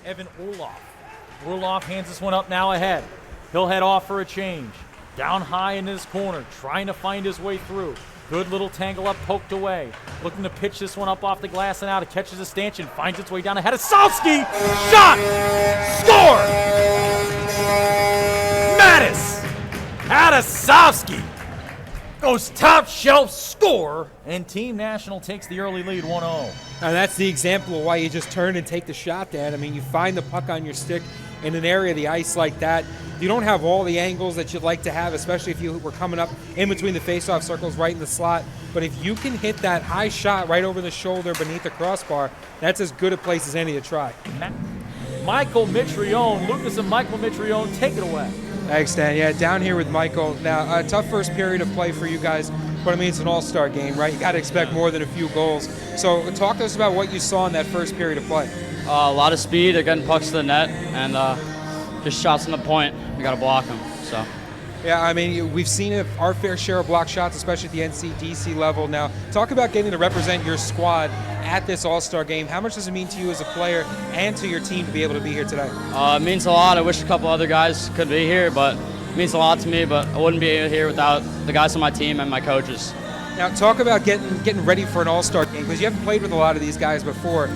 Evan Orloff. Orloff hands this one up now ahead. He'll head off for a change. Down high in his corner, trying to find his way through. Good little tangle up, poked away. Looking to pitch this one up off the glass and out. It catches a stanchion, finds its way down ahead of Salsky. Shot! Score! Mattis! Adasowski goes top shelf score, and Team National takes the early lead 1-0. And that's the example of why you just turn and take the shot, Dan. I mean, you find the puck on your stick in an area of the ice like that. You don't have all the angles that you'd like to have, especially if you were coming up in between the face-off circles right in the slot. But if you can hit that high shot right over the shoulder beneath the crossbar, that's as good a place as any to try. Michael Mitrione, Lucas and Michael Mitrione, take it away. Thanks, Dan. Yeah, down here with Michael. Now, a tough first period of play for you guys, but I mean, it's an all-star game, right? You got to expect more than a few goals. So talk to us about what you saw in that first period of play. A lot of speed, they're getting pucks to the net, and just shots on the point. We got to block them. So. Yeah, I mean, we've seen our fair share of block shots, especially at the NCDC level. Now, talk about getting to represent your squad at this All-Star game. How much does it mean to you as a player and to your team to be able to be here today? It means a lot. I wish a couple other guys could be here, but it means a lot to me. But I wouldn't be here without the guys on my team and my coaches. Now, talk about getting ready for an All-Star game, because you haven't played with a lot of these guys before.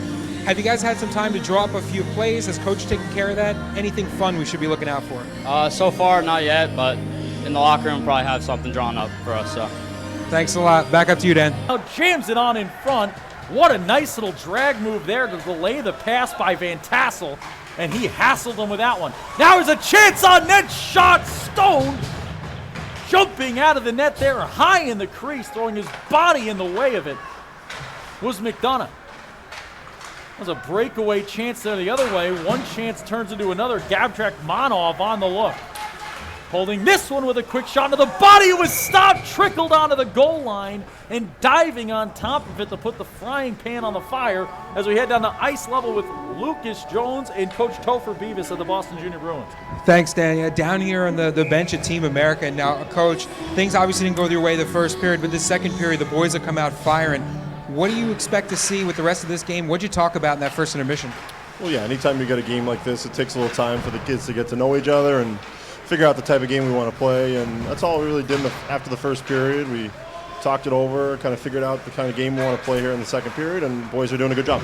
Have you guys had some time to draw up a few plays? Has Coach taken care of that? Anything fun we should be looking out for? So far, not yet, but in the locker room, probably have something drawn up for us. So. Thanks a lot. Back up to you, Dan. Now jams it on in front. What a nice little drag move there to delay the pass by Van Tassel, and he hassled him with that one. Now there's a chance on net, shot stoned. Jumping out of the net there, high in the crease, throwing his body in the way of it, was McDonough. That was a breakaway chance there the other way. One chance turns into another. Gabtrak Monov on the look. Holding this one with a quick shot into the body. It was stopped, trickled onto the goal line, and diving on top of it to put the frying pan on the fire as we head down to ice level with Lucas Jones and Coach Topher Beavis of the Boston Junior Bruins. Thanks, Dan. Yeah, down here on the bench at Team America. Now, Coach, things obviously didn't go your way the first period, but this second period, the boys have come out firing. What do you expect to see with the rest of this game? What did you talk about in that first intermission? Well, yeah, anytime you get a game like this, it takes a little time for the kids to get to know each other and figure out the type of game we want to play, and that's all we really did after the first period. We talked it over, kind of figured out the kind of game we want to play here in the second period, and the boys are doing a good job.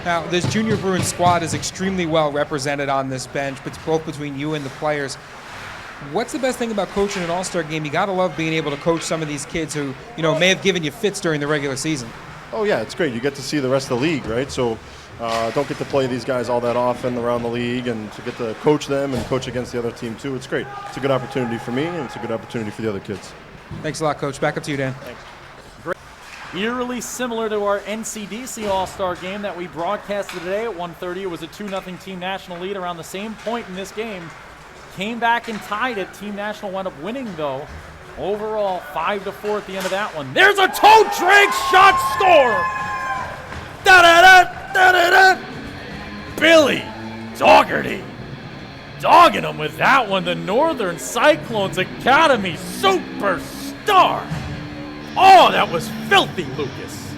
Now, this Junior Bruins squad is extremely well represented on this bench, but both between you and the players. What's the best thing about coaching an All-Star game? You got to love being able to coach some of these kids who, may have given you fits during the regular season. Oh, yeah, it's great. You get to see the rest of the league, right? So don't get to play these guys all that often around the league, and to get to coach them and coach against the other team, too. It's great. It's a good opportunity for me, and it's a good opportunity for the other kids. Thanks a lot, Coach. Back up to you, Dan. Thanks. Great. Eerily similar to our NCDC All-Star game that we broadcasted today at 1:30. It was a 2-0 Team National lead around the same point in this game. Came back and tied it. Team National wound up winning, though. Overall, 5-4 at the end of that one. There's a toe drag shot, score! Da-da-da, da-da-da! Billy Dougherty dogging him with that one. The Northern Cyclones Academy superstar. Oh, that was filthy, Lucas.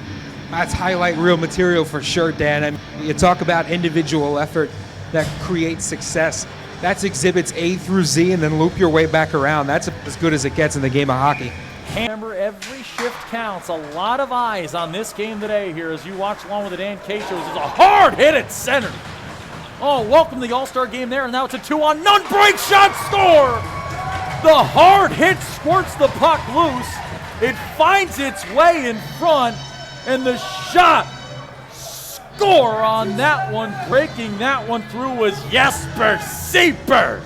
That's highlight reel material for sure, Dan. I mean, you talk about individual effort that creates success. That's exhibits A through Z, and then loop your way back around. That's as good as it gets in the game of hockey. Remember, every shift counts. A lot of eyes on this game today here as you watch along with the Dan K shows. It's a hard hit at center. Oh, welcome to the All-Star game there, and now it's a 2-on-none break shot, score! The hard hit squirts the puck loose. It finds its way in front, and the shot score on that one, breaking that one through, was Jesper Seberg.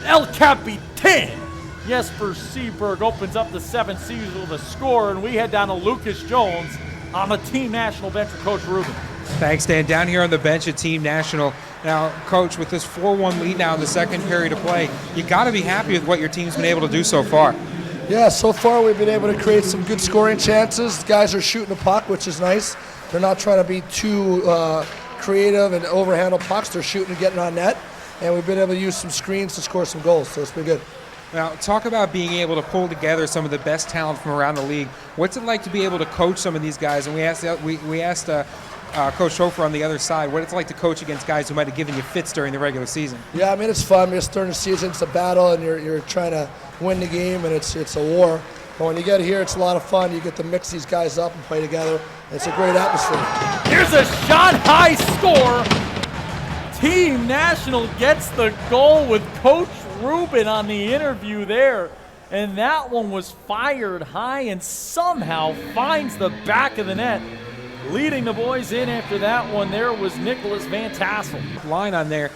El Capitan. Jesper Seberg opens up the 7th season with a score, and we head down to Lucas Jones on the Team National bench for Coach Rubin. Thanks, Dan. Down here on the bench at Team National. Now, Coach, with this 4-1 lead now in the second period of play, you got to be happy with what your team's been able to do so far. Yeah, so far we've been able to create some good scoring chances. The guys are shooting the puck, which is nice. They're not trying to be too creative and overhandle pucks. They're shooting and getting on net, and we've been able to use some screens to score some goals, so it's been good. Now, talk about being able to pull together some of the best talent from around the league. What's it like to be able to coach some of these guys? And we asked Coach Hofer on the other side, what it's like to coach against guys who might have given you fits during the regular season. Yeah, I mean, it's fun. It's during the season, it's a battle, and you're trying to win the game, and it's a war. But when you get here, it's a lot of fun. You get to mix these guys up and play together. It's a great atmosphere. Here's a shot high score. Team National gets the goal with Coach Rubin on the interview there. And that one was fired high and somehow finds the back of the net. Leading the boys in after that one there was Nicholas Van Tassel. Line on there,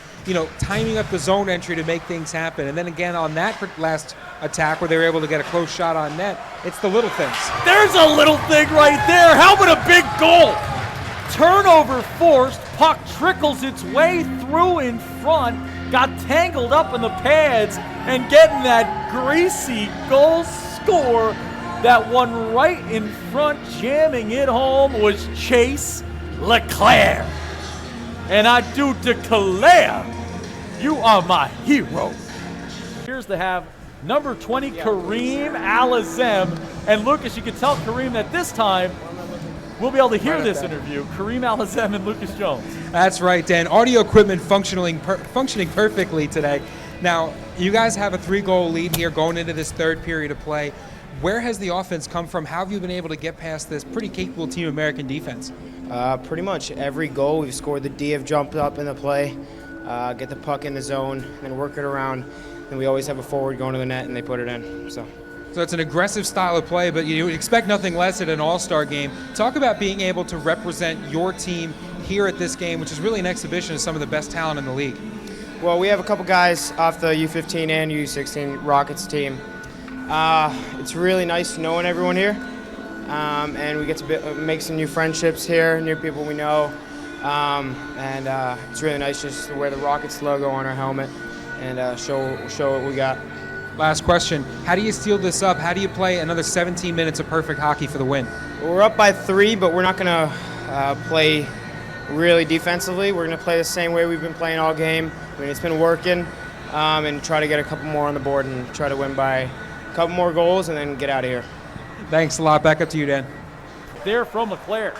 timing up the zone entry to make things happen. And then again on that last attack where they were able to get a close shot on net, it's the little things. There's a little thing right there. How about a big goal? Turnover forced, puck trickles its way through in front, got tangled up in the pads, and getting that greasy goal score. That one right in front, jamming it home, was Chase Leclerc. And I do declare, you are my hero. Here's to have number 20, Kareem Alazem. And Lucas, you can tell Kareem that this time we'll be able to hear this interview. Kareem Alazem and Lucas Jones. That's right, Dan. Audio equipment functioning perfectly today. Now, you guys have a 3-goal lead here going into this third period of play. Where has the offense come from? How have you been able to get past this pretty capable Team American defense? Pretty much every goal we've scored, the D have jumped up in the play, get the puck in the zone, and work it around. And we always have a forward going to the net, and they put it in. So it's an aggressive style of play, but you expect nothing less at an all-star game. Talk about being able to represent your team here at this game, which is really an exhibition of some of the best talent in the league. Well, we have a couple guys off the U15 and U16 Rockets team. It's really nice knowing everyone here, and we get to make some new friendships here, new people we know, and it's really nice just to wear the Rockets logo on our helmet and show what we got. Last question, how do you steal this up? How do you play another 17 minutes of perfect hockey for the win? We're up by 3, but we're not going to play really defensively. We're going to play the same way we've been playing all game. I mean, it's been working, and try to get a couple more on the board and try to win by a couple more goals and then get out of here. Thanks a lot. Back up to you, Dan. There from Leclerc.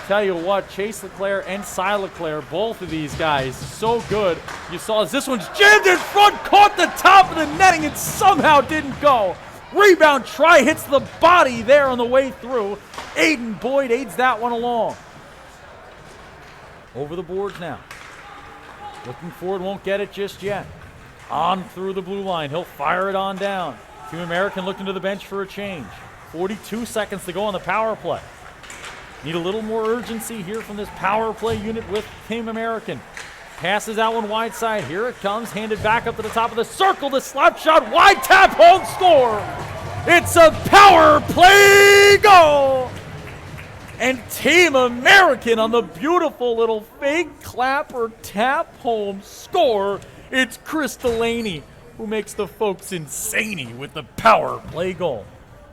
Tell you what, Chase Leclerc and Cy Leclerc, both of these guys, so good. You saw as this one's jammed in front, caught the top of the netting, and somehow didn't go. Rebound try, hits the body there on the way through. Aiden Boyd aids that one along. Over the boards now. Looking forward, won't get it just yet. On through the blue line, he'll fire it on down. Team American looking to the bench for a change. 42 seconds to go on the power play. Need a little more urgency here from this power play unit with Team American. Passes out one wide side. Here it comes, handed back up to the top of the circle. The slap shot, wide tap, home score. It's a power play goal. And Team American on the beautiful little fake clap or tap home score. It's Chris Delaney who makes the folks insane with the power play goal.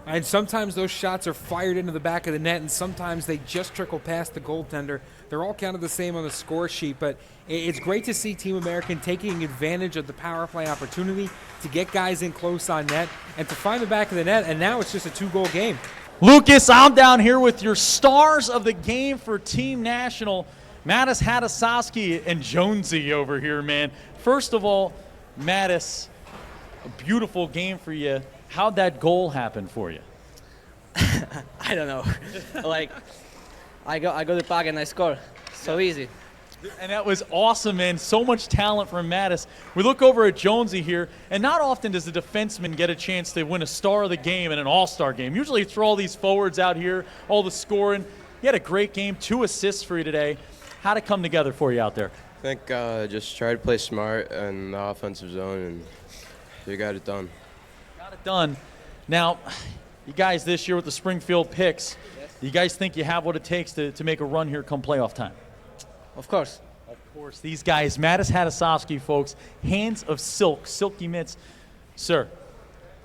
And sometimes those shots are fired into the back of the net, and sometimes they just trickle past the goaltender. They're all kind of the same on the score sheet, but it's great to see Team American taking advantage of the power play opportunity to get guys in close on net and to find the back of the net, and now it's just a 2-goal game. Lucas, I'm down here with your stars of the game for Team National, Mattis, Hadasowski, and Jonesy over here, man. First of all, Mattis, a beautiful game for you. How'd that goal happen for you? I don't know. I go the puck and I score. So easy. And that was awesome, man. So much talent from Mattis. We look over at Jonesy here, and not often does a defenseman get a chance to win a star of the game in an all-star game. Usually it's for all these forwards out here, all the scoring. You had a great game, 2 assists for you today. How'd it come together for you out there? I think just tried to play smart in the offensive zone, and we got it done. Got it done. Now, you guys this year with the Springfield picks, you guys think you have what it takes to make a run here come playoff time? Of course. Of course. These guys, Mattis, Hadasowski, folks, hands of silk, silky mitts. Sir,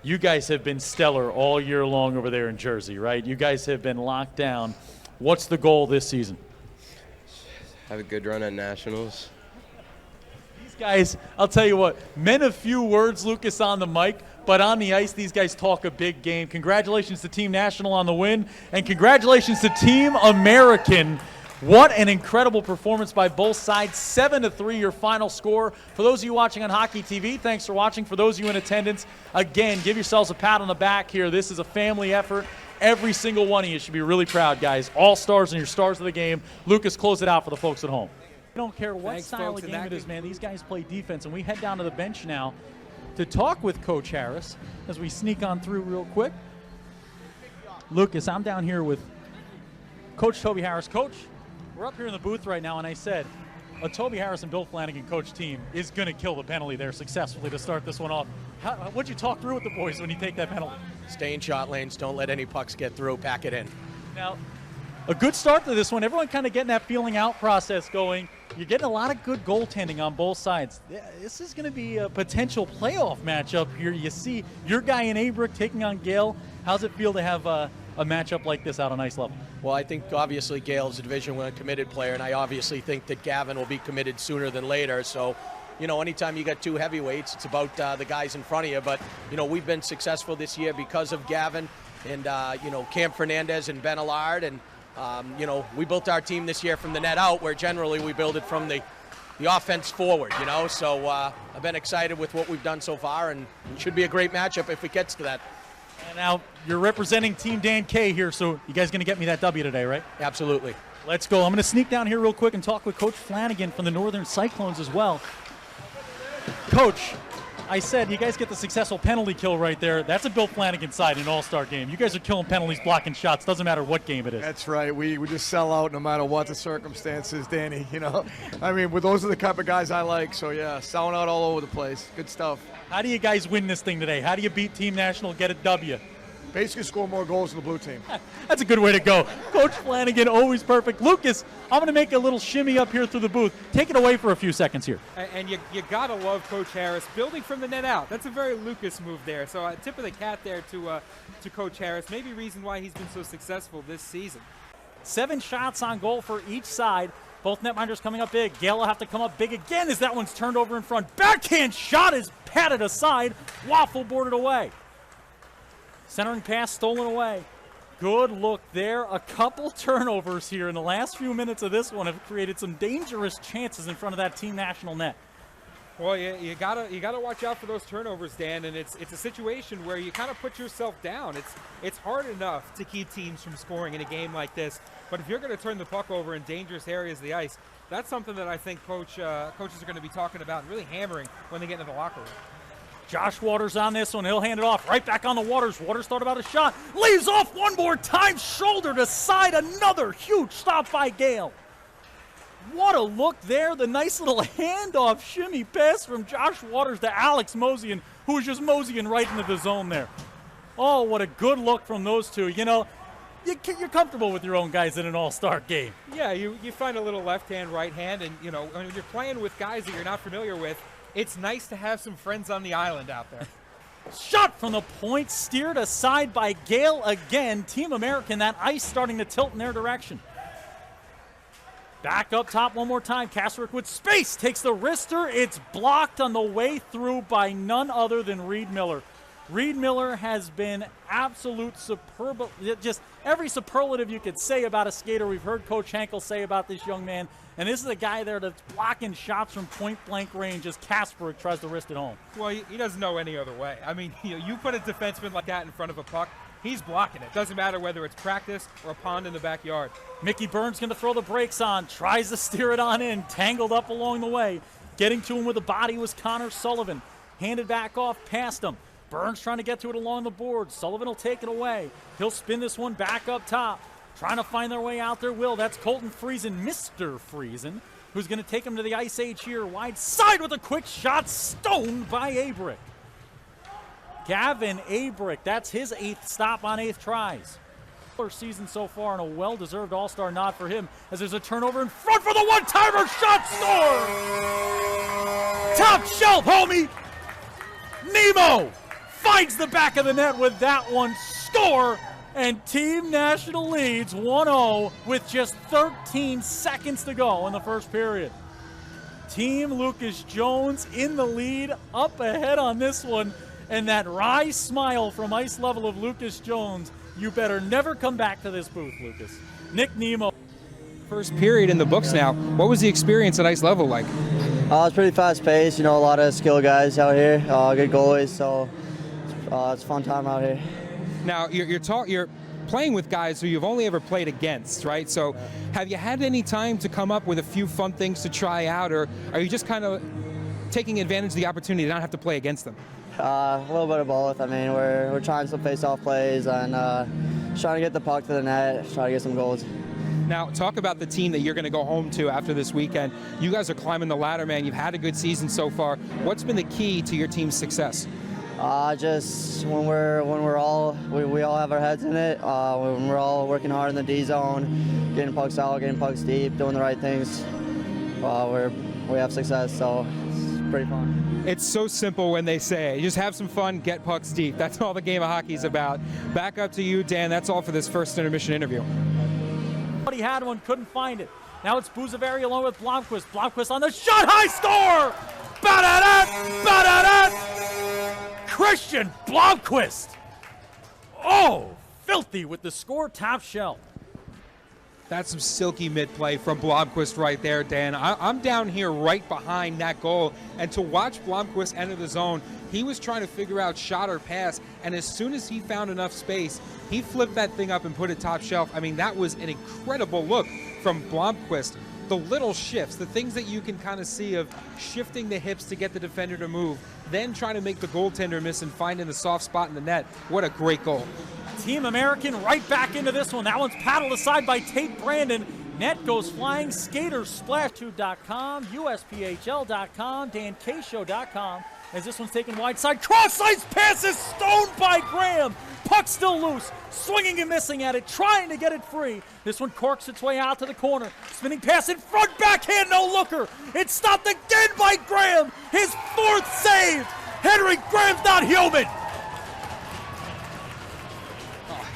you guys have been stellar all year long over there in Jersey, right? You guys have been locked down. What's the goal this season? Have a good run at Nationals. These guys, I'll tell you what, men of few words, Lucas, on the mic, but on the ice, these guys talk a big game. Congratulations to Team National on the win, and congratulations to Team American. What an incredible performance by both sides. 7-3 your final score. For those of you watching on Hockey TV, thanks for watching. For those of you in attendance, again, give yourselves a pat on the back here. This is a family effort. Every single one of you should be really proud, guys. All stars and your stars of the game. Lucas, close it out for the folks at home. I don't care what style of game it is, man. These guys play defense, and we head down to the bench now to talk with Coach Harris as we sneak on through real quick. Lucas, I'm down here with Coach Toby Harris. Coach, we're up here in the booth right now, and I said a Toby Harris and Bill Flanagan coach team is going to kill the penalty there successfully to start this one off. What'd you talk through with the boys when you take that penalty? Stay in shot lanes. Don't let any pucks get through. Pack it in. Now, a good start to this one. Everyone kind of getting that feeling out process going. You're getting a lot of good goaltending on both sides. This is going to be a potential playoff matchup here. You see your guy in Abrick taking on Gale. How's it feel to have a matchup like this out on ice level? Well, I think obviously Gale's a Division I committed player, and I obviously think that Gavin will be committed sooner than later. So, you know, anytime you got two heavyweights, it's about the guys in front of you. But, you know, we've been successful this year because of Gavin and, you know, Cam Fernandez and Ben Allard. And, you know, we built our team this year from the net out, where generally we build it from the offense forward, you know. So I've been excited with what we've done so far, and it should be a great matchup if it gets to that. And now you're representing Team Dan K here, so you guys going to get me that W today, right? Absolutely. Let's go. I'm going to sneak down here real quick and talk with Coach Flanagan from the Northern Cyclones as well. Coach, I said you guys get the successful penalty kill right there. That's a Bill Flanagan side in an all-star game. You guys are killing penalties, blocking shots. Doesn't matter what game it is. That's right. We just sell out no matter what the circumstances, Danny. You know, I mean, those are the type of guys I like. So, yeah, selling out all over the place. Good stuff. How do you guys win this thing today? How do you beat Team National, get a W? Basically score more goals than the blue team. That's a good way to go. Coach Flanagan, always perfect. Lucas, I'm going to make a little shimmy up here through the booth. Take it away for a few seconds here. And you got to love Coach Harris building from the net out. That's a very Lucas move there. So tip of the cap there to Coach Harris. Maybe reason why he's been so successful this season. 7 shots on goal for each side. Both netminders coming up big. Gale will have to come up big again as that one's turned over in front. Backhand shot is patted aside. Waffle boarded away. Centering pass stolen away. Good look there. A couple turnovers here in the last few minutes of this one have created some dangerous chances in front of that Team National net. Well, you gotta watch out for those turnovers, Dan, and it's a situation where you kind of put yourself down. It's hard enough to keep teams from scoring in a game like this, but if you're going to turn the puck over in dangerous areas of the ice, that's something that I think coaches are going to be talking about and really hammering when they get into the locker room. Josh Waters on this one. He'll hand it off right back on the Waters. Waters thought about a shot. Leaves off one more time. Shoulder to side. Another huge stop by Gale. What a look there. The nice little handoff shimmy pass from Josh Waters to Alex Mosian, who was just moseying right into the zone there. Oh, what a good look from those two. You know, you're comfortable with your own guys in an all-star game. Yeah, you find a little left hand, right hand, and, you know, when you're playing with guys that you're not familiar with, it's nice to have some friends on the island out there. Shot from the point, steered aside by Gale again. Team American, that ice starting to tilt in their direction. Back up top one more time. Kasrick with space, takes the wrister. It's blocked on the way through by none other than Reed Miller. Reed Miller has been absolute superb, just every superlative you could say about a skater. We've heard Coach Henkel say about this young man, and this is a guy there that's blocking shots from point-blank range as Kasparek tries to wrist it home. Well, he doesn't know any other way. I mean, you put a defenseman like that in front of a puck, he's blocking it. Doesn't matter whether it's practice or a pond in the backyard. Mickey Burns going to throw the brakes on, tries to steer it on in, tangled up along the way. Getting to him with the body was Connor Sullivan. Handed back off past him. Burns trying to get to it along the board. Sullivan will take it away. He'll spin this one back up top. Trying to find their way out there, Will. That's Colton Friesen, Mr. Friesen, who's going to take him to the ice age here. Wide side with a quick shot, stoned by Abrick. Gavin Abrick, that's his 8th stop on 8 tries. First season so far, and a well-deserved all-star nod for him as there's a turnover in front for the one-timer. Shot, score! Top shelf, homie! Nemo finds the back of the net with that one. Score! And Team National leads 1-0 with just 13 seconds to go in the first period. Team Lucas Jones in the lead, up ahead on this one. and that wry smile from ice level of Lucas Jones, you better never come back to this booth, Lucas. Nick Nemo. First period in the books now. What was the experience at ice level like? It's pretty fast paced, a lot of skilled guys out here, good goalies, so it's a fun time out here. Now, you're playing with guys who you've only ever played against, right? So have you had any time to come up with a few fun things to try out, or are you just kind of taking advantage of the opportunity to not have to play against them? A little bit of both. I mean, we're trying some face-off plays and trying to get the puck to the net, try to get some goals. Now, talk about the team that you're going to go home to after this weekend. You guys are climbing the ladder, man. You've had a good season so far. What's been the key to your team's success? Just when we all have our heads in it, when we're all working hard in the D zone, getting pucks out, getting pucks deep, doing the right things, we have success, so it's pretty fun. It's so simple when they say, just have some fun, get pucks deep. That's all the game of hockey's about. Back up to you, Dan. That's all for this first intermission interview. He had one, couldn't find it. Now it's Buzavari along with Blomqvist. Blomqvist on the shot, high score! Ba-da-da! Ba-da-da! Christian Blomqvist! Oh, filthy with the score, top shelf. That's some silky mid-play from Blomqvist right there, Dan. I'm down here right behind that goal, and to watch Blomqvist enter the zone, he was trying to figure out shot or pass, and as soon as he found enough space, he flipped that thing up and put it top shelf. I mean, that was an incredible look from Blomqvist. The little shifts, the things that you can kind of see of shifting the hips to get the defender to move, then trying to make the goaltender miss and finding the soft spot in the net. What a great goal. Team American right back into this one. That one's paddled aside by Tate Brandon. Net goes flying. Skatersplash2.com, USPHL.com, DanKShow.com. As this one's taken wide side. Cross-ice passes stoned by Graham. Puck still loose. Swinging and missing at it. Trying to get it free. This one corks its way out to the corner. Spinning pass in front. Backhand. No looker. It's stopped again by Graham. His fourth save. Henry Graham's not human.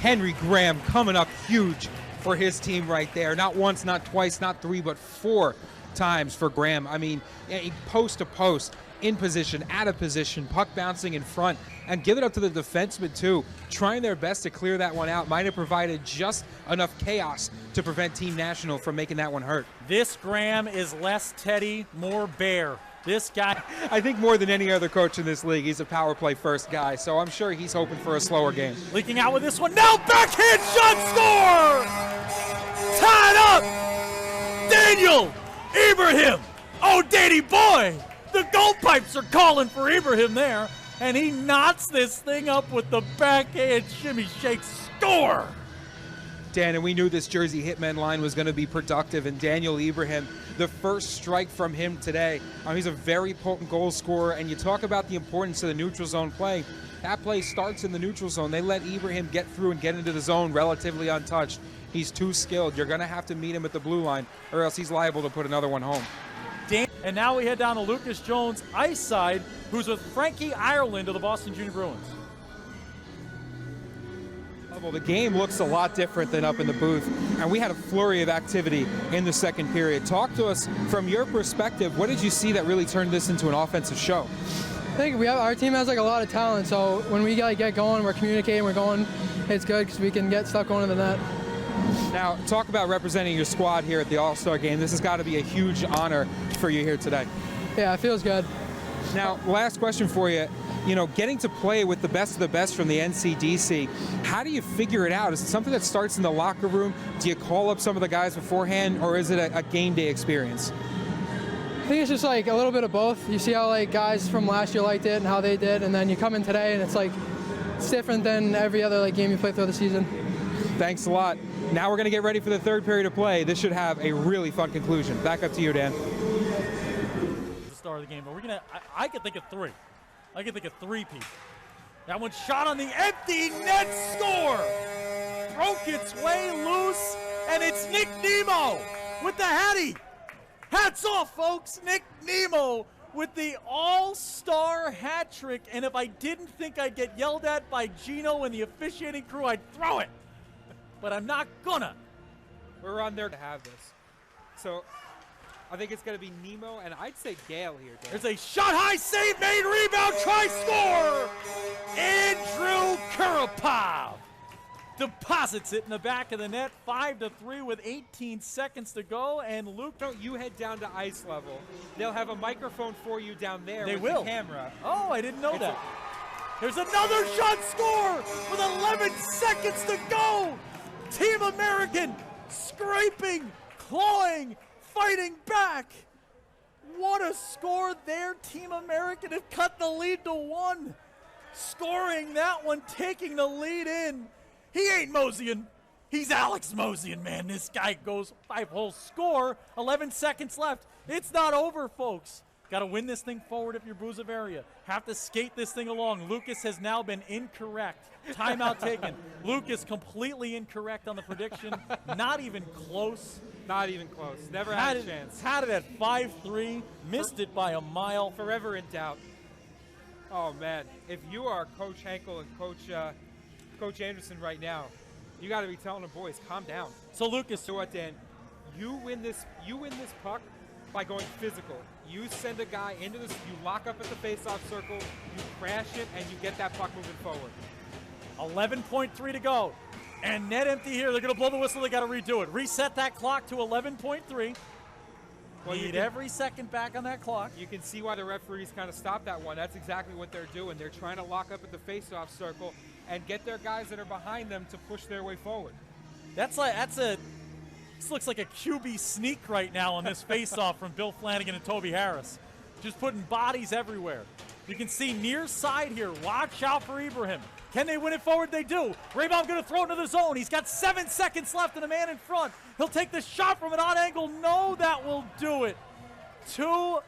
Henry Graham coming up huge for his team right there. Not once, not twice, not three, but 4 times for Graham. I mean, post to post, in position, out of position, puck bouncing in front, and give it up to the defenseman too. Trying their best to clear that one out. Might have provided just enough chaos to prevent Team National from making that one hurt. This Graham is less Teddy, more Bear. This guy, I think more than any other coach in this league, he's a power play first guy, so I'm sure he's hoping for a slower game. Leaking out with this one. Now backhand shot, score! Tied up! Daniel Ibrahim! Oh, Danny boy! The goal pipes are calling for Ibrahim there, and he knots this thing up with the backhand shimmy shake, score! Dan, and we knew this Jersey Hitmen line was going to be productive, and Daniel Ibrahim, the first strike from him today. He's a very potent goal scorer, and you talk about the importance of the neutral zone play. That play starts in the neutral zone. They let Ibrahim get through and get into the zone relatively untouched. He's too skilled. You're going to have to meet him at the blue line, or else he's liable to put another one home. And now we head down to Lucas Jones' ice side, who's with Frankie Ireland of the Boston Junior Bruins. Well, the game looks a lot different than up in the booth, and we had a flurry of activity in the second period. Talk to us from your perspective. What did you see that really turned this into an offensive show? I think our team has like a lot of talent, so when we get going, we're communicating, we're going, it's good because we can get stuff going in the net. Now, talk about representing your squad here at the All Star Game. This has got to be a huge honor for you here today. Yeah, it feels good. Now, last question for you. Getting to play with the best from the NCDC, how do you figure it out? Is it something that starts in the locker room? Do you call up some of the guys beforehand, or is it a game day experience? I think it's just like a little bit of both. You see how like guys from last year liked it and how they did, and then you come in today and it's different than every other game you play throughout the season. Thanks a lot. Now we're going to get ready for the third period of play. This should have a really fun conclusion. Back up to you, Dan. The start of the game, but I could think of 3. I can think of 3 people. That one shot on the empty net, score! Broke its way loose, and it's Nick Nemo with the hattie. Hats off, folks. Nick Nemo with the all-star hat trick, and if I didn't think I'd get yelled at by Gino and the officiating crew, I'd throw it. But I'm not gonna. We're on there to have this. So I think it's going to be Nemo, and I'd say Gale here, Dan. There's a shot high save made, rebound, try, score! Andrew Kurapov deposits it in the back of the net, 5-3 with 18 seconds to go, and Luke. No, you head down to ice level. They'll have a microphone for you down there They with will. the camera. Oh, I didn't know that. There's another shot, score with 11 seconds to go. Team American scraping, clawing, fighting back. What a score there. Team American have cut the lead to 1. Scoring that one, taking the lead in. He ain't Mosian. He's Alex Mosian, man. This guy goes 5-hole score. 11 seconds left. It's not over, folks. Got to win this thing forward if you're Bruce Bavaria. Have to skate this thing along. Lucas has now been incorrect. Timeout taken. Lucas completely incorrect on the prediction. Not even close. Not even close. Never had a chance. Had it at 5-3. Missed it by a mile. Forever in doubt. Oh, man. If you are Coach Henkel and Coach Anderson right now, you got to be telling the boys, calm down. So, Lucas. So what, Dan? You win this puck by going physical. You send a guy into this, you lock up at the face-off circle, you crash it, and you get that puck moving forward. 11.3 to go. And net empty here. They're going to blow the whistle. They got to redo it. Reset that clock to 11.3. Well, need every second back on that clock. You can see why the referees kind of stopped that one. That's exactly what they're doing. They're trying to lock up at the face-off circle and get their guys that are behind them to push their way forward. This looks like a QB sneak right now on this face-off from Bill Flanagan and Toby Harris. Just putting bodies everywhere. You can see near side here. Watch out for Ibrahim. Can they win it forward? They do. Raybaum going to throw it into the zone. He's got 7 seconds left and a man in front. He'll take the shot from an odd angle. No, that will do it. 2-1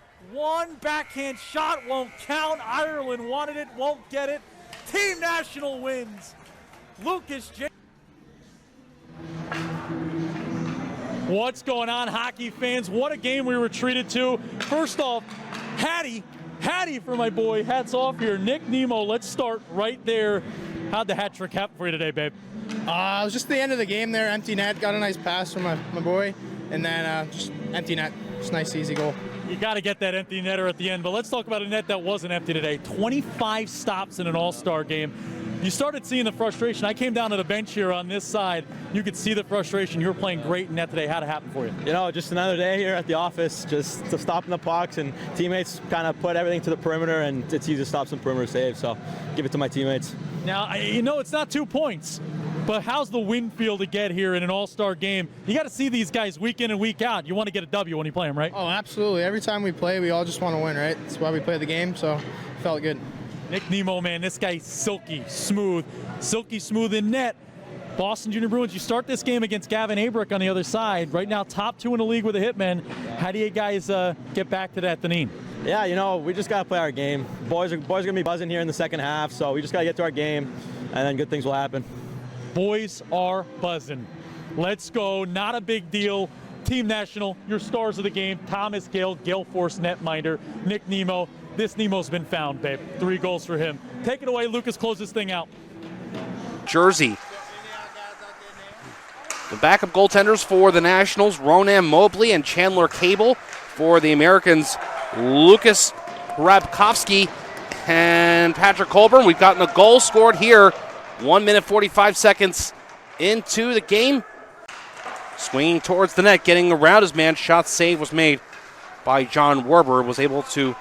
backhand shot won't count. Ireland wanted it, won't get it. Team National wins. Lucas J. What's going on, hockey fans? What a game we were treated to. First off, Hattie for my boy. Hats off here. Nick Nemo, let's start right there. How'd the hat trick happen for you today, babe? It was just the end of the game there. Empty net. Got a nice pass from my boy. And then just empty net. Just nice, easy goal. You got to get that empty netter at the end. But let's talk about a net that wasn't empty today. 25 stops in an All-Star game. You started seeing the frustration. I came down to the bench here on this side. You could see the frustration. You were playing great in net today. How'd it happen for you? You know, just another day here at the office, just stopping the pucks, and teammates kind of put everything to the perimeter, and it's easy to stop some perimeter saves. So give it to my teammates. Now, you know, it's not 2 points, but how's the wind feel to get here in an All-Star game? You got to see these guys week in and week out. You want to get a W when you play them, right? Oh, absolutely. Every time we play, we all just want to win, right? That's why we play the game, so it felt good. Nick Nemo, man, this guy's silky smooth in net. Boston Junior Bruins, you start this game against Gavin Abrick on the other side. Right now, top 2 in the league with a hitman. How do you guys get back to that, Deneen? Yeah, you know, we just got to play our game. Boys are going to be buzzing here in the second half, so we just got to get to our game, and then good things will happen. Boys are buzzing. Let's go. Not a big deal. Team National, your stars of the game, Thomas Gale, Gale Force netminder, Nick Nemo. This Nemo's been found, babe. 3 goals for him. Take it away, Lucas. Close this thing out. Jersey. The backup goaltenders for the Nationals, Ronan Mobley and Chandler Cable. For the Americans, Lucas Rabkovsky and Patrick Colburn. We've gotten a goal scored here. 1 minute 45 seconds into the game. Swinging towards the net, getting around his man. Shot save was made by John Werber. Was able to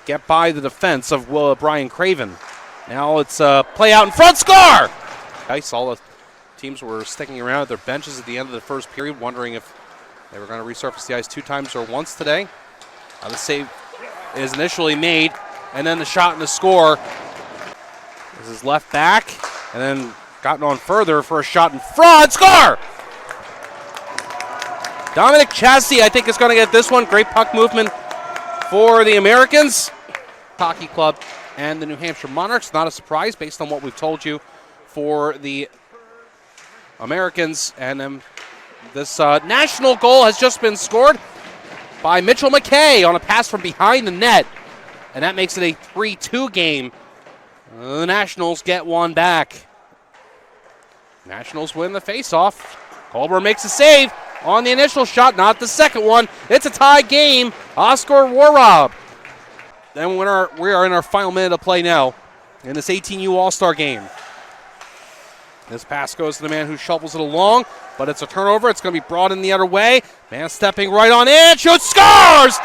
get by the defense of Brian Craven. Now it's a play out in front, score! Nice, all the teams were sticking around at their benches at the end of the first period, wondering if they were going to resurface the ice 2 times or once today. The save is initially made, and then the shot and the score. This is left back, and then gotten on further for a shot in front, score! Dominic Chassie, I think, is going to get this one. Great puck movement for the Americans Hockey Club and the New Hampshire Monarchs. Not a surprise based on what we've told you for the Americans. And this national goal has just been scored by Mitchell McKay on a pass from behind the net. And that makes it a 3-2 game. The Nationals get one back. Nationals win the faceoff. Colburn makes a save. on the initial shot, not the second one. It's a tie game. Oscar Warrob. Then we are in our final minute of play now in this 18U All-Star game. This pass goes to the man who shovels it along, but it's a turnover. It's going to be brought in the other way. Man stepping right on in, shoots, scores!